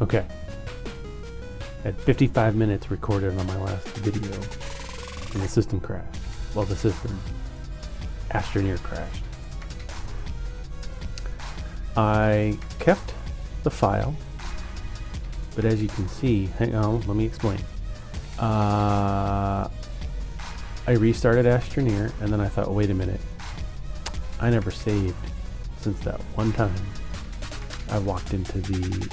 Okay. At 55 minutes recorded on my last video, and the system crashed. Well, the system, Astroneer, crashed. I kept the file, but as you can see, hang on, let me explain. I restarted Astroneer, and then I thought, wait a minute, I never saved since that one time I walked into the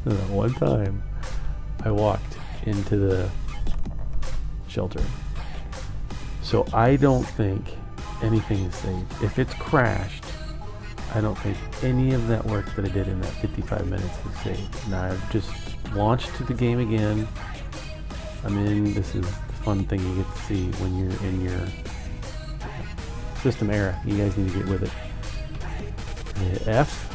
that one time I walked into the shelter. So I don't think anything is saved. If it's crashed, I don't think any of that work that I did in that 55 minutes is saved. Now I've just launched the game again. This is the fun thing you get to see when you're in your system era. You guys need to get with it. Hit F.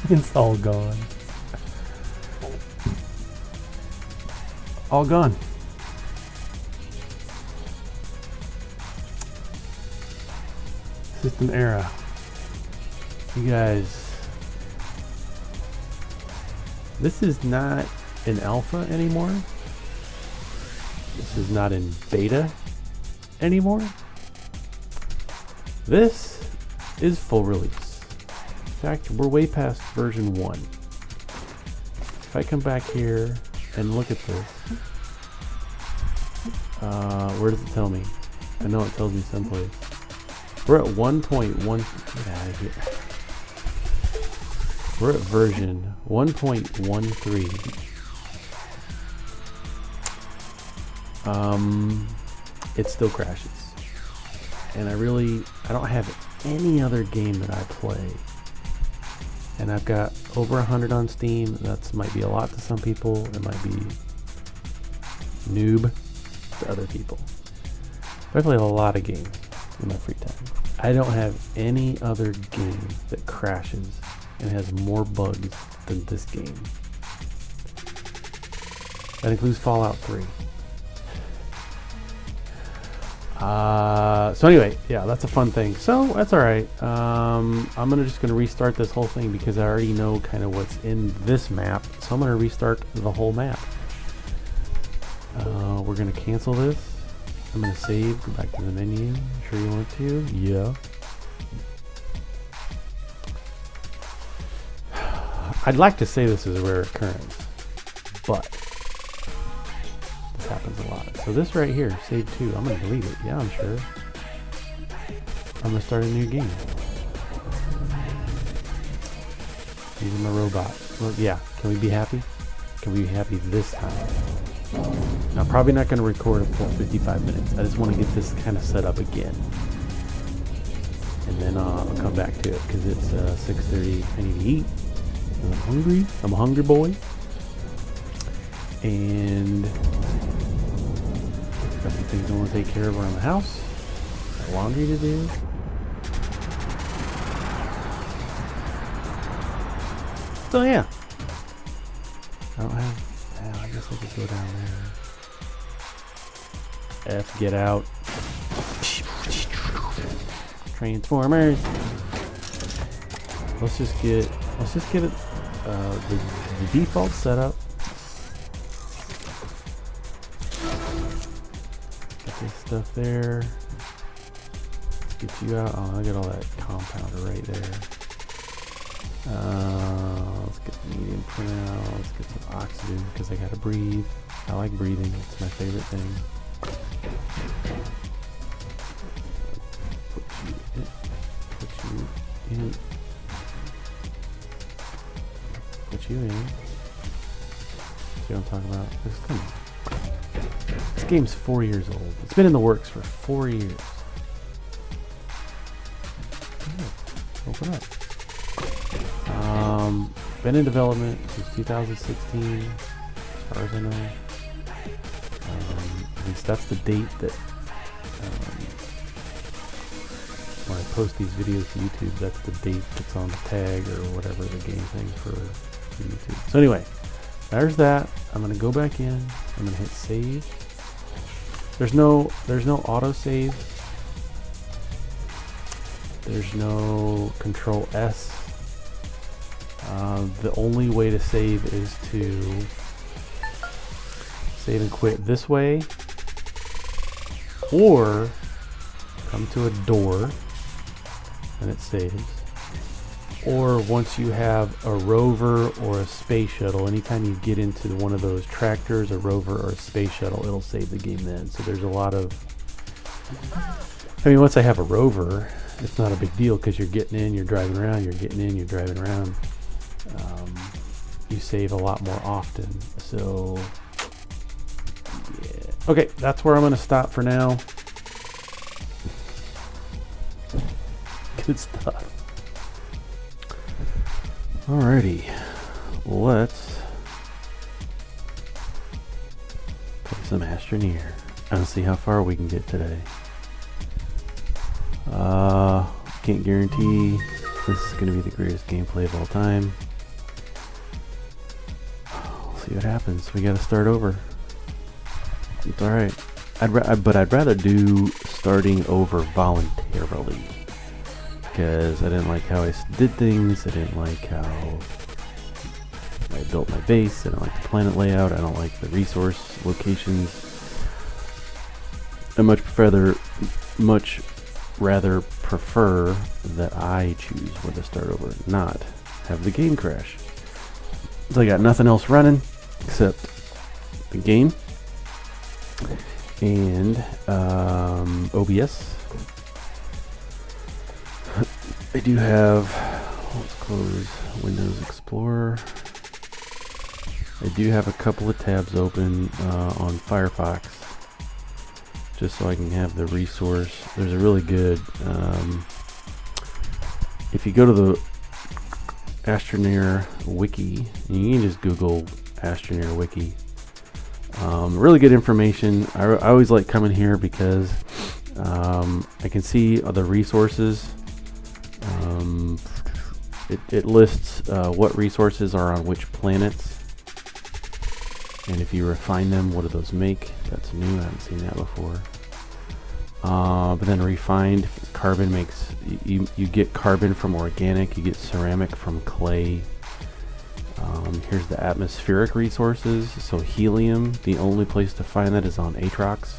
It's all gone. All gone. System era. You guys, this is not in alpha anymore. This is not in beta anymore. This is full release. In fact, we're way past version 1. If I come back here and look at this, where does it tell me? I know it tells me someplace. We're at 1.1. Get out of here. We're at version 1.13. It still crashes, and I don't have any other game that I play. And I've got over 100 on Steam. That might be a lot to some people. It might be noob to other people. I play a lot of games in my free time. I don't have any other game that crashes and has more bugs than this game. That includes Fallout 3. So anyway, yeah, that's a fun thing. So that's all right. I'm just gonna restart this whole thing because I already know kind of what's in this map. So I'm gonna restart the whole map. We're gonna cancel this. I'm gonna save. Go back to the menu. Sure you want to? Yeah. I'd like to say this is a rare occurrence, but this happens a lot. So this right here, save 2, I'm gonna delete it. Yeah, I'm sure. I'm gonna start a new game. Using my robot. Well, yeah, can we be happy? Can we be happy this time? Now, I'm probably not gonna record a full 55 minutes. I just want to get this kind of set up again. And then I'll come back to it because it's 6:30. I need to eat. I'm hungry. I'm a hungry boy. And got some things I want to take care of around the house. Got laundry to do. So yeah. I don't have. I guess I could go down there. F, get out. Transformers. Let's just get it. The default setup. Get this stuff there. Let's get you out. Oh, I got all that compounder right there. Let's get the medium printout. Let's get some oxygen because I gotta breathe. I like breathing. It's my favorite thing. Put you in. See what I'm talking about? Come on. This game's 4 years old. It's been in the works for 4 years. Open up. Been in development since 2016, as far as I know. At least that's the date that when I post these videos to YouTube, that's the date that's on the tag or whatever the game thing for YouTube. So anyway, there's that. I'm gonna go back in. I'm gonna hit save. There's no auto save There's no Control S. The only way to save is to save and quit this way, or come to a door and it saves. Or once you have a rover or a space shuttle, anytime you get into one of those tractors, a rover or a space shuttle, it'll save the game then. So there's a lot of, I mean, once I have a rover, it's not a big deal because you're getting in, you're driving around, you're getting in, you're driving around. You save a lot more often. So yeah. Okay, that's where I'm going to stop for now. Good stuff. Alrighty, let's play some Astroneer and see how far we can get today. Can't guarantee this is going to be the greatest gameplay of all time. We'll see what happens. We got to start over. It's alright. But I'd rather do starting over voluntarily, because I didn't like how I did things. I didn't like how I built my base. I don't like the planet layout. I don't like the resource locations. I much rather prefer that I choose where to start over, not have the game crash. So I got nothing else running except the game and OBS. I do have, let's close Windows Explorer. I do have a couple of tabs open on Firefox, just so I can have the resource. There's a really good, if you go to the Astroneer wiki, you can just Google Astroneer wiki. Really good information. I always like coming here because I can see the resources. It lists what resources are on which planets, and if you refine them, what do those make? That's new. I haven't seen that before. But then refined carbon makes you get carbon from organic, you get ceramic from clay. Here's the atmospheric resources. So helium, the only place to find that is on Atrox.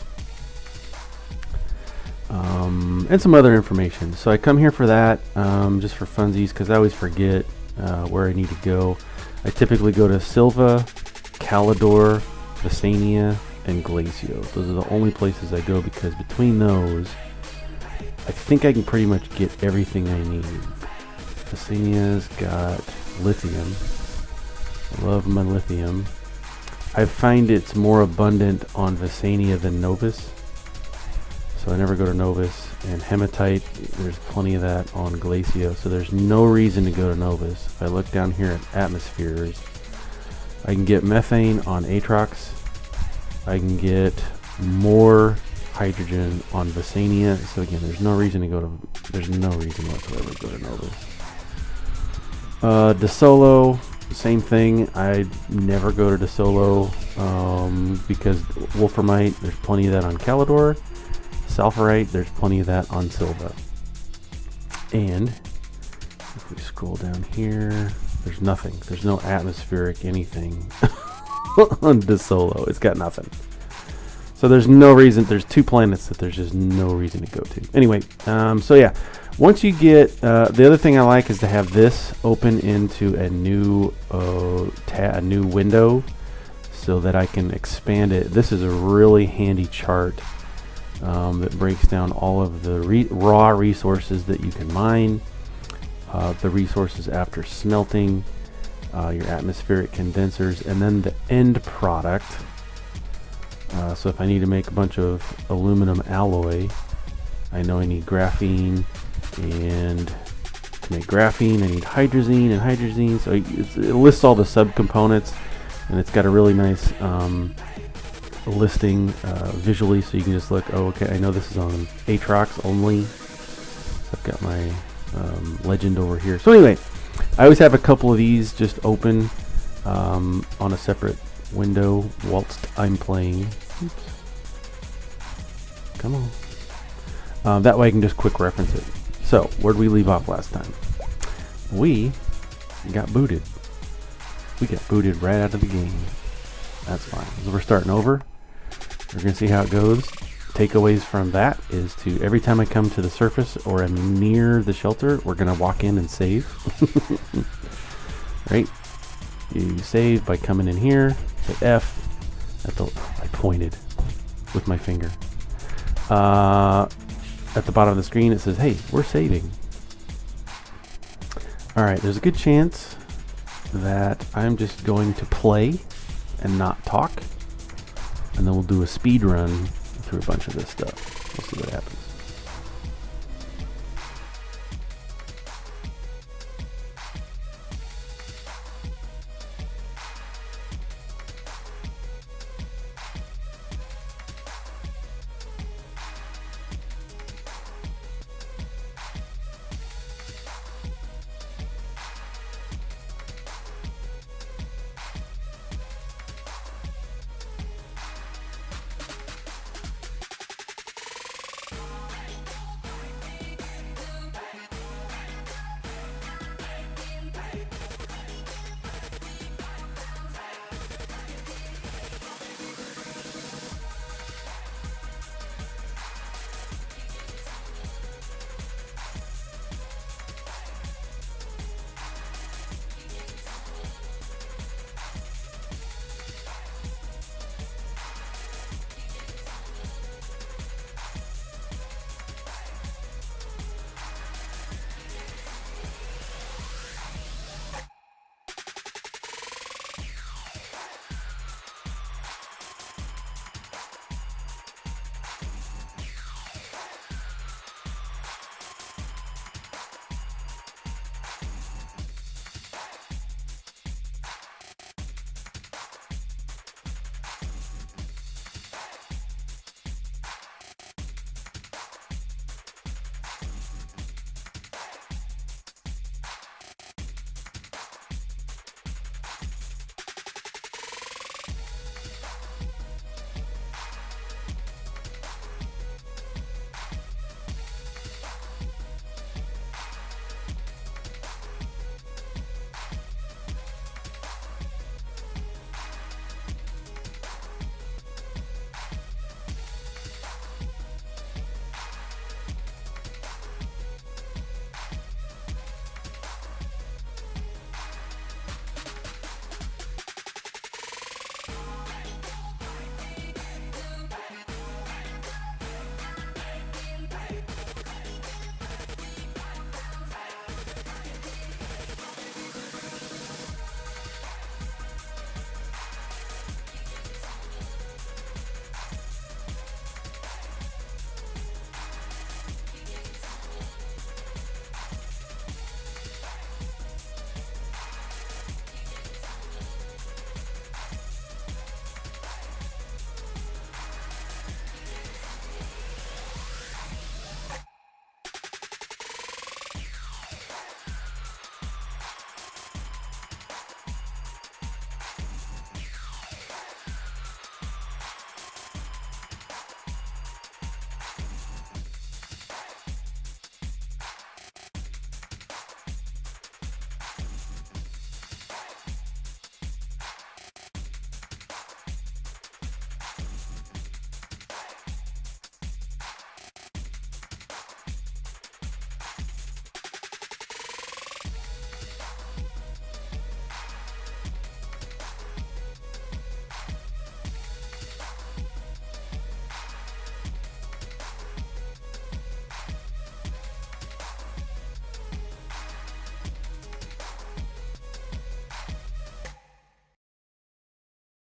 And some other information. So I come here for that, just for funsies, because I always forget where I need to go. I typically go to Silva, Calidor, Visania, and Glacio. Those are the only places I go, because between those, I think I can pretty much get everything I need. Visania's got lithium. I love my lithium. I find it's more abundant on Visania than Novus, so I never go to Novus. And hematite, there's plenty of that on Glacio, so there's no reason to go to Novus. If I look down here at atmospheres, I can get methane on Atrox. I can get more hydrogen on Visania. So again, there's no reason whatsoever to go to Novus. DeSolo, same thing. I never go to DeSolo because wolframite, there's plenty of that on Calidor. Sulfurite, there's plenty of that on Silva. And if we scroll down here, there's nothing. There's no atmospheric anything on DeSolo. It's got nothing. So there's no reason. There's two planets that there's just no reason to go to. Anyway, so yeah, once you get the other thing I like is to have this open into a new a new window, so that I can expand it. This is a really handy chart that breaks down all of the raw resources that you can mine, the resources after smelting, your atmospheric condensers, and then the end product. So if I need to make a bunch of aluminum alloy, I know I need graphene, and to make graphene I need hydrazine and hydrazine. So it lists all the subcomponents, and it's got a really nice listing visually, so you can just look, oh okay, I know this is on Atrox only. So I've got my legend over here. So anyway, I always have a couple of these just open on a separate window whilst I'm playing. Oops. Come on. That way I can just quick reference it. So, where'd we leave off last time? We got booted. We got booted right out of the game. That's fine. So we're starting over. We're going to see how it goes. Takeaways from that is to every time I come to the surface or I'm near the shelter, we're going to walk in and save. Right? You save by coming in here, hit F. I pointed with my finger. At the bottom of the screen it says, hey, we're saving. Alright, there's a good chance that I'm just going to play and not talk. And then we'll do a speed run through a bunch of this stuff. We'll see what happens.